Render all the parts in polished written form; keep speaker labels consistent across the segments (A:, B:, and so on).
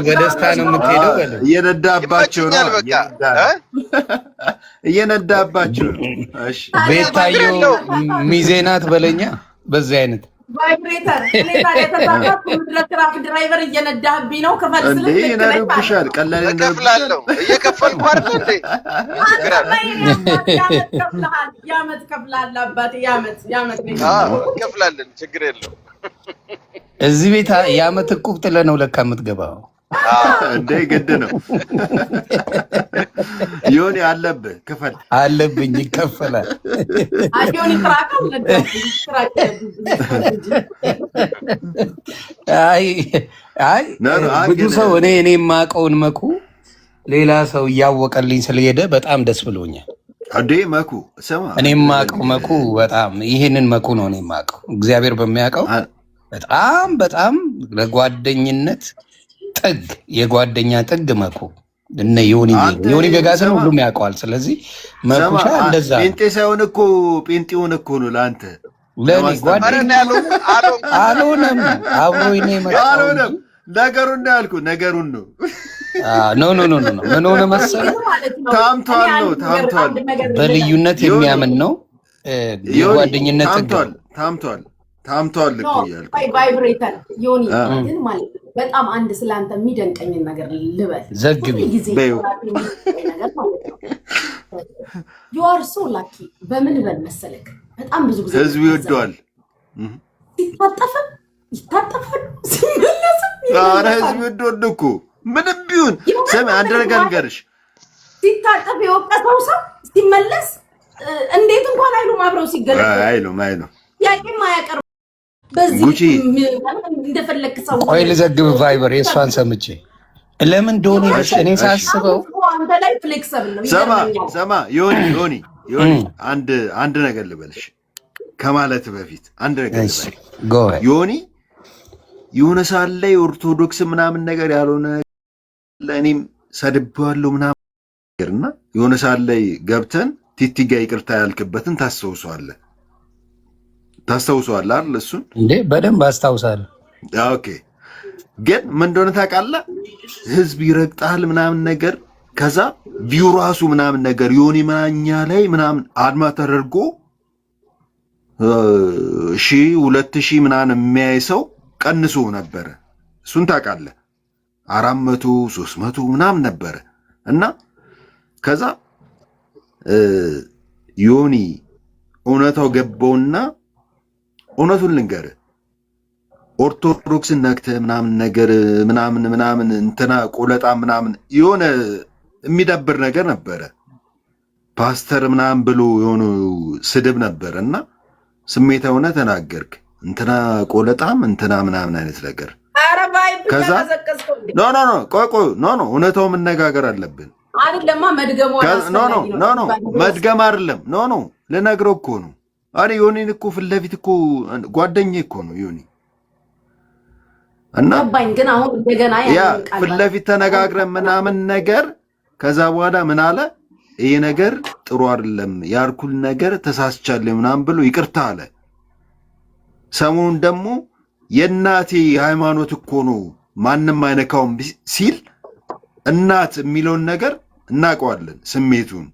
A: በደስታ ነው የምትሄደው።
B: እየነዳባቸው ነው እየነዳባቸው። እሺ
A: ቤታዮ ሚዜናት በለኛ በዚህ አይነት
C: ቫይብሬተር እኔ ታዲያ ተሳካኩ ድራክ ድራይቨር እየነዳህብኝ ነው። ከፈልስልኝ
B: እንዴ ይነርብሻል። ቀላል
D: እንደከፍላለሁ እየከፈልኩ አይደል እንዴ?
C: ያመት ከፍላል አባቴ ያመት
D: ከፍላለን፣ ችግር የለው።
A: እዚህ ቤት ያመት እቁብ ጥለህ ነው ለካ የምትገባው
B: እንዴ? ግድ ነው ዮኒ አለብህ፣ ክፈል
A: አለብኝ፣ ይከፈላል።
C: ዮኒ ትራካው
A: አይ ብዙ ሰው እኔ የማውቀውን መኩ ሌላ ሰው እያወቀልኝ ስለሄደ በጣም ደስ ብሎኛል።
B: እንዴ መኩ ስማ፣
A: እኔ የማውቀው መኩ በጣም ይሄንን መኩ ነው እኔ የማውቀው፣ እግዚአብሔር በሚያውቀው በጣም ለጓደኝነት ጥግ የጓደኛ ጥግ መኩ እነ ዮኒ ቬጋስን ሁሉም ያውቀዋል። ስለዚህ መኩሻ እንደዛ
B: ጴንጤ ሳይሆን እኮ ጴንጤውን እኮ ነው ለአንተ
A: ለኔ ጓደኛ አልሆነም። አብሮኝ ነው የመጣው።
B: አልሆነም። ነገሩን ነው ያልኩህ፣ ነገሩን ነው።
A: ኖ ምን ሆነ መሰለህ፣
B: ታምቷል።
A: በልዩነት የሚያምን ነው የጓደኝነት ጥግ
B: ታምቷል እኮ እያልኩ
C: ቫይብሬተር ዮኒ ግን ማለት በጣም አንድ ስላንተ የሚደንቀኝን ነገር ልበል።
A: ዘግቢ
C: ዩ አር ሶ ላኪ። በምን በል መሰለክ በጣም ብዙ ጊዜ
B: ህዝብ ይወደዋል።
C: ይታጠፋል ሲመለስም
B: ኧረ ህዝብ ይወደዋል እኮ ምንም ቢሆን። ስሚ አንድ ነገር ንገርሽ፣
C: ሲታጠፍ የወቀሰው ሰው ሲመለስ እንዴት እንኳን አይሉም፣ አብረው ሲገለጡ
B: አይሉም
C: ያቂም አያቀርም። በዚህ እንደፈለክ ሰው
A: ቆይ ልዘግብ ቫይበር የእሷን ሰምቼ ለምን እንደሆነ እኔ ሳስበው
C: አንተ ላይ ፍሌክሰብል ነው።
B: ሰማ ዮኒ አንድ ነገር ልበልሽ ከማለት በፊት አንድ ነገር ልበልሽ። ዮኒ የሆነ ሰዓት ላይ ኦርቶዶክስ ምናምን ነገር ያልሆነ ለእኔም ሰድቤዋለሁ ምናምን ነገርና የሆነ ሰዓት ላይ ገብተን ቲቲጋ ይቅርታ ያልክበትን ታስታውሰዋለህ አይደል? እሱን
A: እንዴ በደንብ አስታውሳለሁ።
B: ኦኬ ግን ምን እንደሆነ ታውቃለህ? ህዝብ ይረግጣል ምናምን ነገር፣ ከዛ ቪው ራሱ ምናምን ነገር ዮኒ ማኛ ላይ ምናምን አድማ ተደርጎ 1000-2000 ምናምን የሚያይ ሰው ቀንሶ ነበረ። እሱን ታውቃለህ? 400-300 ምናምን ነበረ እና ከዛ ዮኒ እውነታው ገባውና እውነቱን ልንገርህ ኦርቶዶክስን ነክተህ ምናምን ነገር ምናምን እንትና ቆለጣ ምናምን የሆነ የሚደብር ነገር ነበረ። ፓስተር ምናምን ብሎ የሆነ ስድብ ነበረ እና ስሜታዊ ሆነህ ተናገርክ። እንትና ቆለጣም እንትና ምናምን አይነት ነገር። ከዛ ቆይ እውነታው መነጋገር አለብን
C: አይደለማ።
B: መድገም አይደለም። ልነግረው እኮ ነው። አሬ ዮኒን እኮ ፊት ለፊት እኮ ጓደኛዬ እኮ ነው ዮኒ እና
C: ግን አሁን እንደገና
B: ያ ፊት ለፊት ተነጋግረን ምናምን ነገር ከዛ በኋላ ምን አለ፣ ይሄ ነገር ጥሩ አይደለም ያልኩል ነገር ተሳስቻለሁ ምናምን ብሎ ይቅርታ አለ። ሰሞኑን ደግሞ የእናቴ ሃይማኖት እኮ ነው ማንም አይነካውም ሲል እናት የሚለውን ነገር እናውቀዋለን ስሜቱን።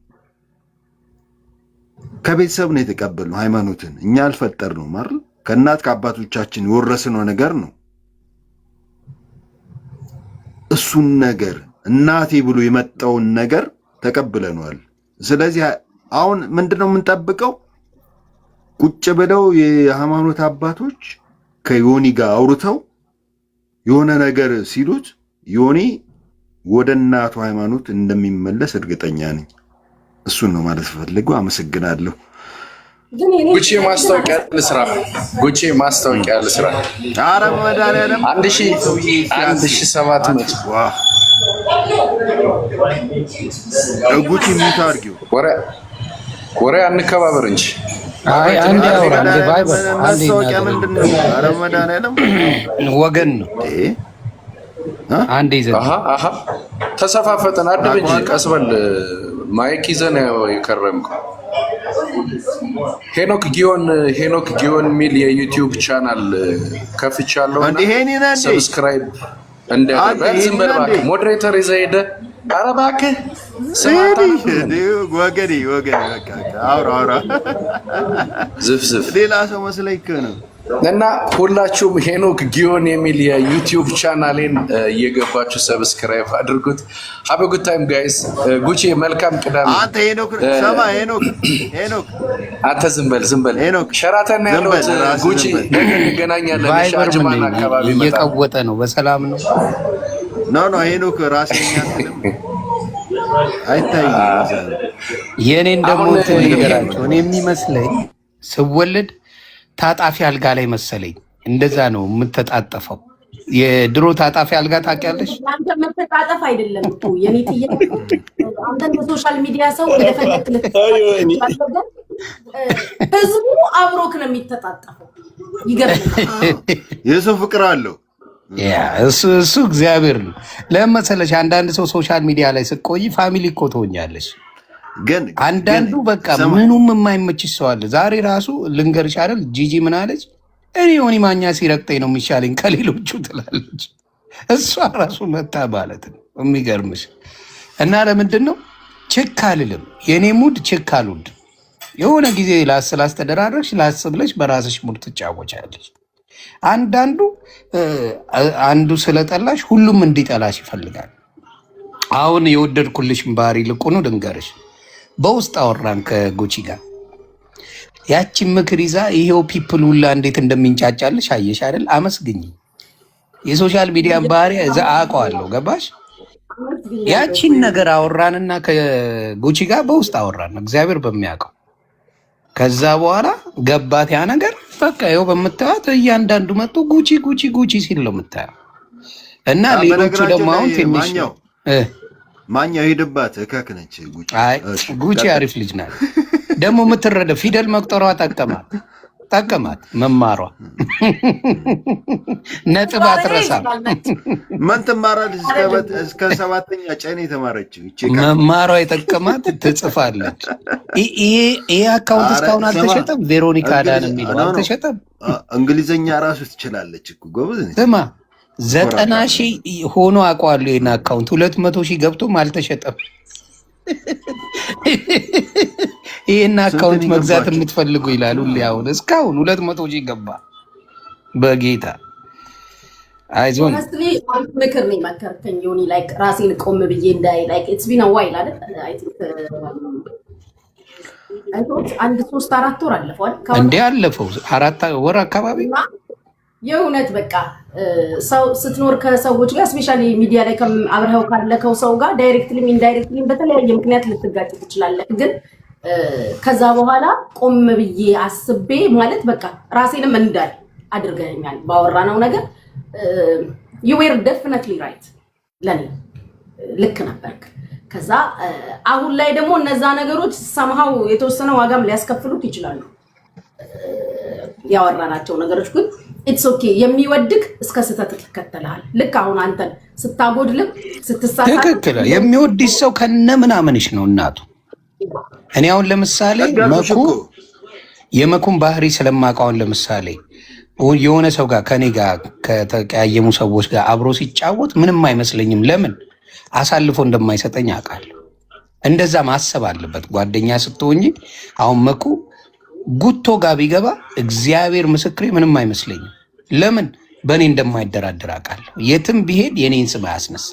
B: ከቤተሰብ ነው የተቀበልነው ሃይማኖትን፣ እኛ አልፈጠርነው አይደል? ከእናት ከአባቶቻችን የወረስነው ነገር ነው። እሱን ነገር እናቴ ብሎ የመጣውን ነገር ተቀብለነዋል። ስለዚህ አሁን ምንድነው የምንጠብቀው? ቁጭ ብለው የሃይማኖት አባቶች ከዮኒ ጋር አውርተው የሆነ ነገር ሲሉት ዮኒ ወደ እናቱ ሃይማኖት እንደሚመለስ እርግጠኛ ነኝ። እሱን ነው ማለት ፈልገው። አመሰግናለሁ።
D: ጉቺ ማስታወቂያ ልስራ።
B: ኧረ መድኃኒዓለም
D: 1700
B: ጉቺ ሚት አድርጊው።
D: ወሬ አንከባበር እንጂ
A: አይ አንዴ አውራ እንደ ቫይበር
B: ማስታወቂያ ምንድን ነው? ኧረ መድኃኒዓለም
A: ወገን ነው። አንዴ ይዘን
D: ተሰፋፈጠን አድብ እንጂ ቀስ በል ማይክ ይዘን የከረምከው ሄኖክ ጊዮን የሚል የዩቲዩብ ቻናል ከፍቻለሁ እና ሰብስክራይብ እንደ ዝም በል እባክህ ሞዴሬተር ይዘህ ሄደህ ኧረ እባክህ
B: ወገኔ በቃ አውራ
D: ዝፍዝፍ
B: ሌላ ሰው መስለኝ እኮ ነው።
D: እና ሁላችሁም ሄኖክ ጊዮን የሚል የዩቲዩብ ቻናሌን እየገባችሁ ሰብስክራይብ አድርጉት። ሀብ ጉድ ታይም ጋይስ። ጉቺ መልካም ቅዳሜ።
B: አንተ ሄኖክ ሰማ ሄኖክ
D: አንተ ዝም በል ሸራተን ያለሁት ጉቺ ነገ እንገናኛለን። ሻጅማን አካባቢ
A: እየቀወጠ ነው። በሰላም ነው።
B: ኖ ሄኖክ ራስኛ አይታይም።
A: የኔን ደግሞ ትነግራቸው እኔ የሚመስለኝ ስወለድ ታጣፊ አልጋ ላይ መሰለኝ። እንደዛ ነው የምተጣጠፈው። የድሮ ታጣፊ አልጋ ታውቂያለሽ?
C: አንተ መተጣጠፍ አይደለም እኮ የኔ ጥያቄ። አንተ በሶሻል ሚዲያ ሰው እንደፈለክ ህዝቡ አብሮክ ነው የሚተጣጠፈው። ይገርምሃል።
B: የሰው ፍቅር አለው።
A: እሱ እግዚአብሔር ነው። ለምን መሰለሽ አንዳንድ ሰው ሶሻል ሚዲያ ላይ ስትቆይ ፋሚሊ እኮ ትሆኛለሽ።
B: ግን
A: አንዳንዱ በቃ ምኑም የማይመችሽ ሰው አለ። ዛሬ ራሱ ልንገርሽ አይደል ጂጂ ምን አለች? እኔ ዮኒ ማኛ ሲረግጠኝ ነው የሚሻለኝ ከሌሎቹ ትላለች። እሷ ራሱ መታ ማለት ነው። የሚገርምሽ እና ለምንድን ነው ችክ አልልም። የእኔ ሙድ ችክ አልወድም። የሆነ ጊዜ ላስተደራረሽ ላስብለሽ በራስሽ ሙድ ትጫወቻለሽ። አንዱ ስለጠላሽ ሁሉም እንዲጠላሽ ይፈልጋል። አሁን የወደድኩልሽን ባህሪ ልቁኑ ልንገርሽ። በውስጥ አወራን ከጉቺ ጋር ያቺን ምክር ይዛ ይሄው ፒፕል ሁላ እንዴት እንደሚንጫጫልሽ አየሽ አይደል? አመስግኝ። የሶሻል ሚዲያን ባህሪ አውቀዋለሁ። ገባሽ? ያቺን ነገር አወራንና ከጉቺ ጋር በውስጥ አወራን እግዚአብሔር በሚያውቀው። ከዛ በኋላ ገባት ያ ነገር። በቃ ይኸው በምታዩት እያንዳንዱ መጥቶ ጉቺ ጉቺ ጉቺ ሲል ነው የምታየው። እና ሌሎቹ ደግሞ አሁን ትንሽ
B: ማኛው ሄደባት እከክ ነች ጉቺ።
A: ጉቺ አሪፍ ልጅ ናት ደግሞ የምትረዳ ፊደል መቁጠሯ ጠቀማት መማሯ ነጥብ አትረሳም።
B: ምን ትማራለች? እስከ 7ኛ ጨኔ የተማረችው
A: መማሯ የጠቀማት ትጽፋለች። ይሄ አካውንት እስካሁን አልተሸጠም። ቬሮኒካ ዳን የሚለው አልተሸጠም።
B: እንግሊዝኛ ራሱ ትችላለች እኮ ጎበዝ ነች።
A: ስማ 90,000 ሆኖ አውቀዋለሁ። ይሄን አካውንት 200,000 ገብቶም አልተሸጠም። ይሄን አካውንት መግዛት የምትፈልጉ ይላሉ። አሁን እስካሁን 200,000 ገባ። በጌታ አይዞን
C: ምክር ነው የመከርከኝ ዮኒ። ላይክ ራሴን ቆም ብዬ እንዳይ ላይክ ኢትስ ቢን ዋይል አይደል? አይ ቲንክ አንድ 3-4 ወር አለፈዋል።
A: እንዴ አለፈው 4 ወር አካባቢ
C: የእውነት በቃ ሰው ስትኖር ከሰዎች ጋር ስፔሻሊ ሚዲያ ላይ አብረኸው ካለከው ሰው ጋር ዳይሬክትሊም ኢንዳይሬክትሊም በተለያየ ምክንያት ልትጋጭ ትችላለህ። ግን ከዛ በኋላ ቆም ብዬ አስቤ ማለት በቃ ራሴንም እንዳል አድርገኛል ባወራነው ነገር። you were definitely right ለኔ ልክ ነበርክ። ከዛ አሁን ላይ ደግሞ እነዛ ነገሮች ሰምሃው የተወሰነ ዋጋም ሊያስከፍሉት ይችላሉ። ያወራናቸው ነገሮች ግን ኢትስ ኦኬ። የሚወድቅ እስከ ስህተት ይከተላል። ልክ አሁን አንተን ስታጎድልም ስትሳሳት
A: ትክክል። የሚወድሽ ሰው ከነ ምናምንሽ ነው እናቱ። እኔ አሁን ለምሳሌ የመኩን ባህሪ ስለማውቀውን ለምሳሌ የሆነ ሰው ጋር ከኔ ጋር ከተቀያየሙ ሰዎች ጋር አብሮ ሲጫወት ምንም አይመስለኝም። ለምን አሳልፎ እንደማይሰጠኝ አውቃለሁ። እንደዛ ማሰብ አለበት ጓደኛ ስትሆኝ። አሁን መኩ ጉቶ ጋር ቢገባ እግዚአብሔር ምስክሬ ምንም አይመስለኝም። ለምን በእኔ እንደማይደራደር አውቃለሁ። የትም ቢሄድ የኔን ስም አያስነሳ።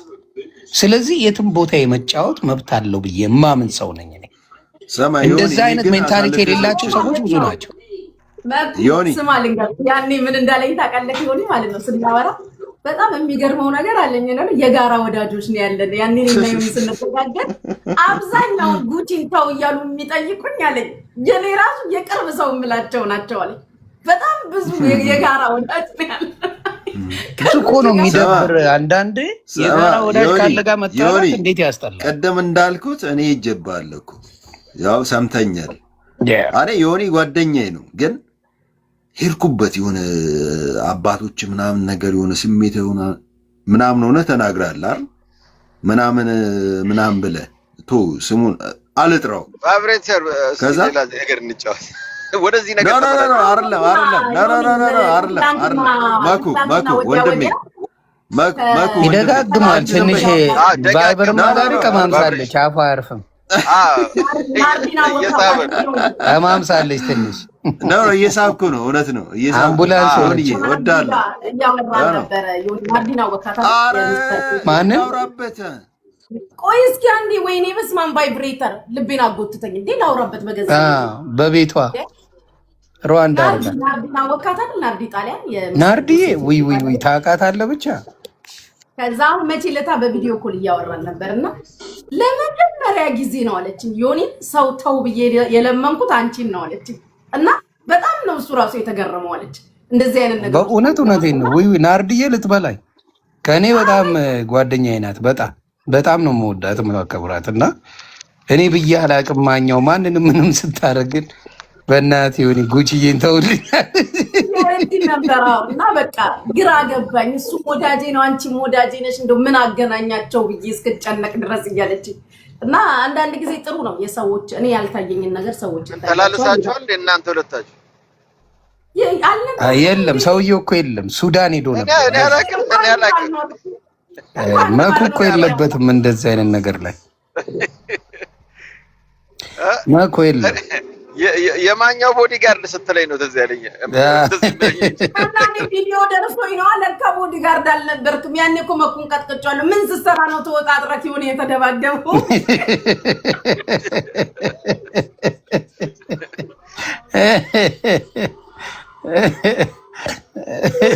A: ስለዚህ የትም ቦታ የመጫወት መብት አለው ብዬ የማምን ሰው ነኝ እኔ። እንደዛ አይነት ሜንታሊቲ የሌላቸው ሰዎች ብዙ ናቸው።
C: ስማ ልንገርህ፣ ያኔ ምን እንዳለኝ ታውቃለህ? ሆኔ ማለት ነው ስናወራ በጣም የሚገርመው ነገር አለኝ ነው። የጋራ ወዳጆች ነው ያለን። ያኔ ላይ ስንተጋገር አብዛኛውን ጉቺን ተው እያሉ የሚጠይቁኝ አለኝ የኔ ራሱ የቅርብ ሰው የምላቸው ናቸው አለኝ። በጣም ብዙ የጋራ ወዳጅ ነው ያለን።
A: እሱ እኮ ነው የሚደብር። አንዳንዴ የጋራ ወዳጅ ካለ ጋር መጣላት እንዴት ያስጠላል።
B: ቀደም እንዳልኩት እኔ ይጀባል እኮ ያው ሰምተኛል። አሬ ዮኒ ጓደኛዬ ነው ግን ሄድኩበት የሆነ አባቶች ምናምን ነገር የሆነ ስሜት የሆነ ምናምን ሆነ ተናግራል አይደል? ምናምን ብለህ ቶ ስሙን አልጥራው
E: ቫይብሬተር
B: ከዛ
E: ነገር እንጫወት ወደዚህ ነገር
B: አይደለም ማኩ ወንድሜ
A: ይደጋግማል። ትንሽ ቫይበር ማዳሪ ቀማምሳለች፣ አፏ አያርፍም። ቀማምሳለች ትንሽ
B: ነው። እየሳብኩ ነው። እውነት ነው።
A: አምቡላንስ ሆነች።
B: ወዳለሁ
A: ማንን
C: ቆይ እስኪ አንዴ ወይኔ በስመ አብ ቫይብሬተር ልቤን አጎትተኝ እንዴ ላውራበት በገዛ
A: በቤቷ ሩዋንዳ
C: ናርዲና ወካታል ናርዲ ጣሊያን
A: ናርዲ ውይ ታውቃታለህ ብቻ።
C: ከዛ መቼ ለታ በቪዲዮ ኮል እያወራን ነበርና ለመጀመሪያ ጊዜ ነው አለችኝ ዮኒ ሰው ተው ብዬ የለመንኩት አንቺን ነው አለችኝ። እና በጣም ነው እሱ ራሱ የተገረመው አለች። እንደዚህ አይነት ነገር
A: በእውነቴን ነው። ውይ ናርዲዬ ልትበላኝ ከእኔ በጣም ጓደኛዬ ናት። በጣም ነው የምወዳት የማከብራት። እና እኔ ብዬ አላቅም ማኛው ማንንም ምንም ስታደርግን በእናትህ ዮኒ ጉቺዬን ተውልኛል
C: ነበራው እና በቃ ግራ ገባኝ። እሱ ወዳጄ ነው አንቺም ወዳጄ ነሽ እንደው ምን አገናኛቸው ብዬ እስክጨነቅ ድረስ እያለችኝ እና አንዳንድ ጊዜ ጥሩ ነው የሰዎች እኔ ያልታየኝን ነገር ሰዎች
E: ተላልሳችኋል እናንተ ሁለታችሁ?
A: የለም ሰውዬው እኮ የለም ሱዳን ሄዶ ነበር። መኩ እኮ የለበትም እንደዚህ አይነት ነገር ላይ መኩ የለም።
E: የማኛው ቦዲጋርድ ስትለኝ ነው ተዚህ ያለኝ
C: አንዳንዴ ቪዲዮ ደርሶኝ ነው ለካ ቦዲጋርድ አልነበርክም። ያኔ እኮ መኩን ቀጥቅጫለሁ። ምን ስትሰራ ነው ተወጣጥረክ ይሁን የተደባደበው?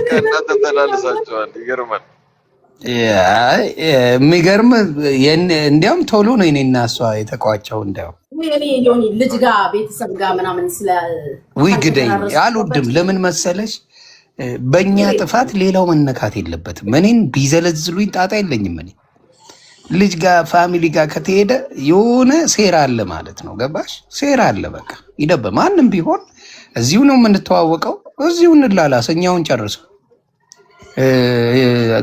E: ከእናንተ ተላልሳችኋል። ይገርማል።
A: የሚገርም እንዲያውም ቶሎ ነው እኔና እሷ የተቋጨው። እንዲያውም
C: እኔ ዮኒ ልጅ ጋር ቤተሰብ ጋር ምናምን ስለ
A: ግደኝ አልወድም። ለምን መሰለሽ በእኛ ጥፋት ሌላው መነካት የለበትም። እኔን ቢዘለዝሉኝ ጣጣ የለኝም። እኔ ልጅ ጋር ፋሚሊ ጋር ከተሄደ የሆነ ሴራ አለ ማለት ነው። ገባሽ? ሴራ አለ። በቃ ይደበ ማንም ቢሆን እዚሁ ነው የምንተዋወቀው። እዚሁ እንላላስ እኛውን ጨርሰው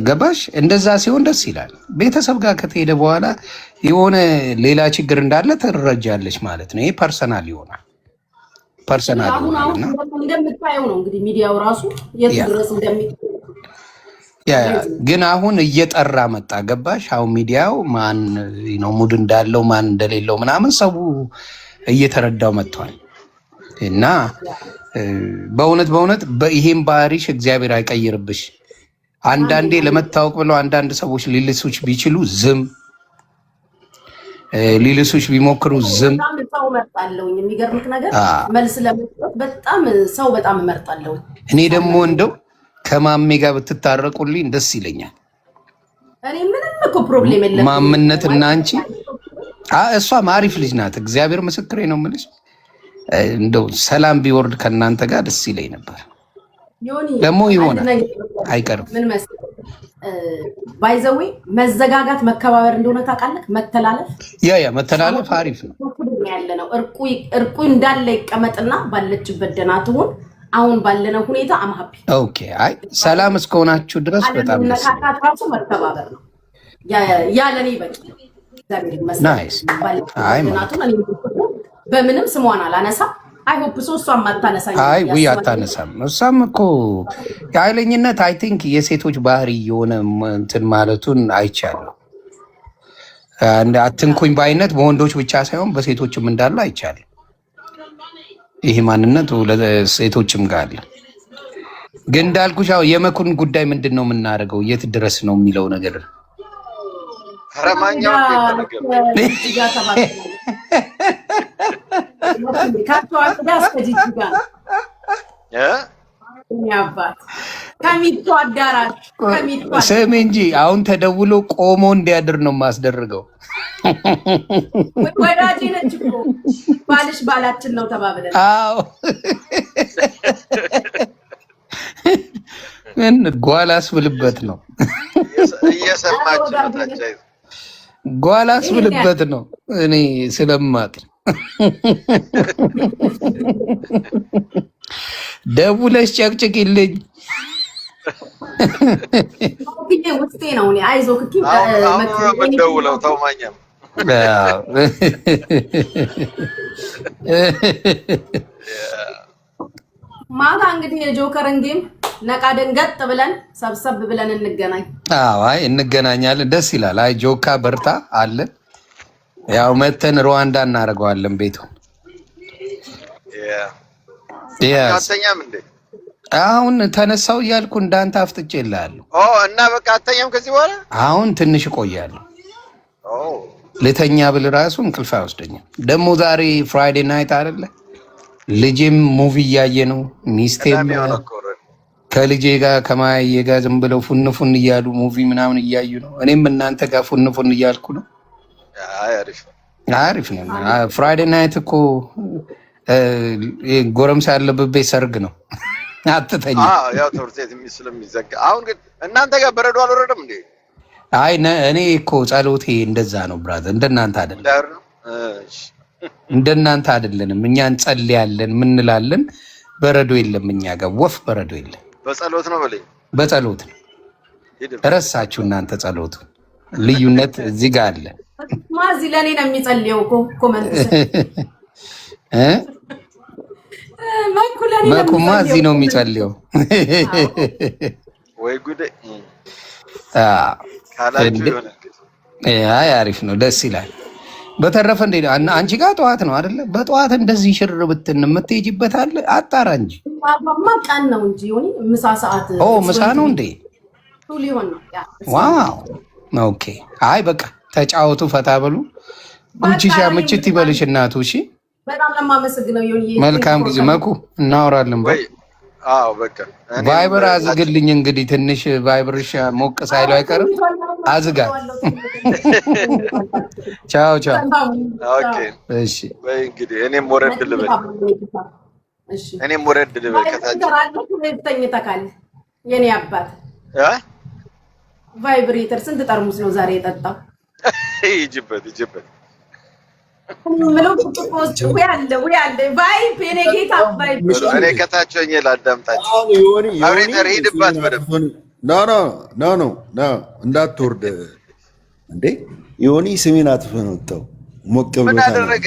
A: ገባሽ? እንደዛ ሲሆን ደስ ይላል። ቤተሰብ ጋር ከተሄደ በኋላ የሆነ ሌላ ችግር እንዳለ ትረጃለች ማለት ነው። ይሄ ፐርሰናል ይሆናል። ፐርሰናል ይሆናልና
C: እንደምታየው ነው እንግዲህ ሚዲያው ራሱ የት ድረስ
A: ግን አሁን እየጠራ መጣ። ገባሽ? አሁን ሚዲያው ማን ነው ሙድ እንዳለው ማን እንደሌለው ምናምን ሰው እየተረዳው መጥቷል። እና በእውነት ይሄን ባህሪሽ እግዚአብሔር አይቀይርብሽ። አንዳንዴ ለመታወቅ ብለው አንዳንድ ሰዎች ሊልሱች ቢችሉ ዝም ሊልሱች ቢሞክሩ ዝም።
C: ሰው እመርጣለሁ። የሚገርምክ ነገር መልስ ለመስጠት በጣም እመርጣለሁ።
A: እኔ ደግሞ እንደው ከማሜ ጋር ብትታረቁልኝ ደስ ይለኛል።
C: እኔ ምንም እኮ ፕሮብሌም የለም።
A: ማምነት እና አንቺ እሷም አሪፍ ልጅ ናት። እግዚአብሔር ምስክሬ ነው የምልሽ። እንደው ሰላም ቢወርድ ከእናንተ ጋር ደስ ይለኝ ነበር። ደግሞ ይሆናል አይቀርም።
C: ምን መሰለህ ባይዘዌ መዘጋጋት መከባበር እንደሆነ ታውቃለህ። መተላለፍ
A: መተላለፍ አሪፍ ነው
C: ያለ ነው። እርቁ እንዳለ ይቀመጥና ባለችበት ደህና ትሁን። አሁን ባለነው ሁኔታ አምሃፒ
A: ኦኬ። አይ ሰላም እስከሆናችሁ ድረስ በጣም ደስ
C: ይላል። ራሱ መተባበር ነው ያለኔ በቂ እግዚአብሔር ይመስገን።
A: ናይስ። አይ
C: በምንም ስሟን አላነሳ። አይ ሆፕ እሷም አታነሳኝ።
A: ውይ አታነሳም። እሷም እኮ የኃይለኝነት አይ ቲንክ የሴቶች ባህሪ የሆነ እንትን ማለቱን አይቻለሁ። አትንኩኝ ባይነት በወንዶች ብቻ ሳይሆን በሴቶችም እንዳለ አይቻለሁ። ይሄ ማንነት ለሴቶችም ጋር አለ። ግን እንዳልኩሽ የመኩን ጉዳይ ምንድን ነው የምናደርገው? የት ድረስ ነው የሚለው ነገር
E: ረማኛው
A: ስም እንጂ አሁን ተደውሎ ቆሞ እንዲያድር ነው የማስደርገው።
C: ወዳጄ ነች እኮ ባልሽ ባላችን ነው ተባብለን።
A: አዎ ምን ጓላስ ብልበት ነው
E: እየሰማች ነው።
A: ጓላስ ብልበት ነው እኔ ስለማቅ ደውለሽ ጨቅጭቂልኝ።
C: ውስጤ ነው እኔ አይዞህ
E: ደውለው ተው ማኛም
C: ማታ እንግዲህ የጆከርን ጌም ነቃ ደንገጥ ብለን ሰብሰብ ብለን እንገናኝ።
A: አይ እንገናኛለን። ደስ ይላል። አይ ጆካ በርታ አለን። ያው መተን ሩዋንዳ እናደርገዋለን ቤቱን።
E: አተኛም እንዴ?
A: አሁን ተነሳው እያልኩ እንዳንተ አፍጥጬ እልሃለሁ።
E: እና በቃ አተኛም ከዚህ በኋላ?
A: አሁን ትንሽ እቆያለሁ። ልተኛ ብል ራሱ እንቅልፍ አይወስደኝም። ደግሞ ዛሬ ፍራይዴ ናይት አይደለ? ልጄም ሙቪ እያየ ነው። ሚስቴም ከልጄ ጋር ከማያየ ጋር ዝም ብለው ፉን ፉን እያሉ ሙቪ ምናምን እያዩ ነው። እኔም እናንተ ጋር ፉን ፉን እያልኩ ነው። አሪፍ ነው። ፍራይዴ ናይት እኮ ጎረምሳ ያለበት ቤት ሰርግ ነው። አትተኛ።
E: ያው ትምህርት ቤት ስለሚዘጋ። አሁን ግን እናንተ ጋር በረዶ አልወረደም እንዴ?
A: አይ እኔ እኮ ጸሎቴ እንደዛ ነው ብራዘር። እንደናንተ አይደለም፣ እንደናንተ አይደለንም። እኛ እንጸልያለን፣ ምንላለን። በረዶ የለም እኛ ጋር፣ ወፍ በረዶ የለም።
E: በጸሎት ነው በለኝ፣
A: በጸሎት ነው። ረሳችሁ እናንተ ጸሎቱ። ልዩነት እዚህ ጋር አለ።
C: ማዚ ለኔ ነው የሚጸልየው እኮ ኮመንት
A: መኩማ እዚህ ነው የሚጸልየው።
E: ወይ ጉዴ!
A: አይ አሪፍ ነው፣ ደስ ይላል። በተረፈ እንደ አንቺ ጋር ጠዋት ነው አይደለ? በጠዋት እንደዚህ ሽር ብትን የምትሄጂበት አለ? አጣራ እንጂ
C: ቀን ነው እንጂ ምሳ ሰዓት።
A: ምሳ ነው እንዴ? ዋው ኦኬ። አይ በቃ ተጫወቱ፣ ፈታ በሉ። ጉቺሻ ምችት ይበልሽ እናቱ። እሺ
C: በጣም ለማመሰግነው
A: መልካም ጊዜ መኩ። እናወራለን።
E: በቃ
A: ቫይበር አዝግልኝ እንግዲህ ትንሽ ቫይብርሽ ሞቅ ሳይለው አይቀርም። አዝጋ። ቻው ቻው።
E: ኦኬ እሺ። ወይ እንግዲህ እኔም ወረድ ልበል ከታች
C: ተኝተካል። የኔ አባት ቫይብሬተር ስንት ጠርሙስ ነው ዛሬ የጠጣው?
E: ይጅበት እኔ ከታች ሆኜ ላዳምጣችሁ። ቫይብሬተር ሂድባት በደምብ
B: እንዳትወርድ እንዴ። ዮኒ ስሜን አጥፍተህ ነው ወጣው ሞቅ ብሎ
E: ምን አደረገ?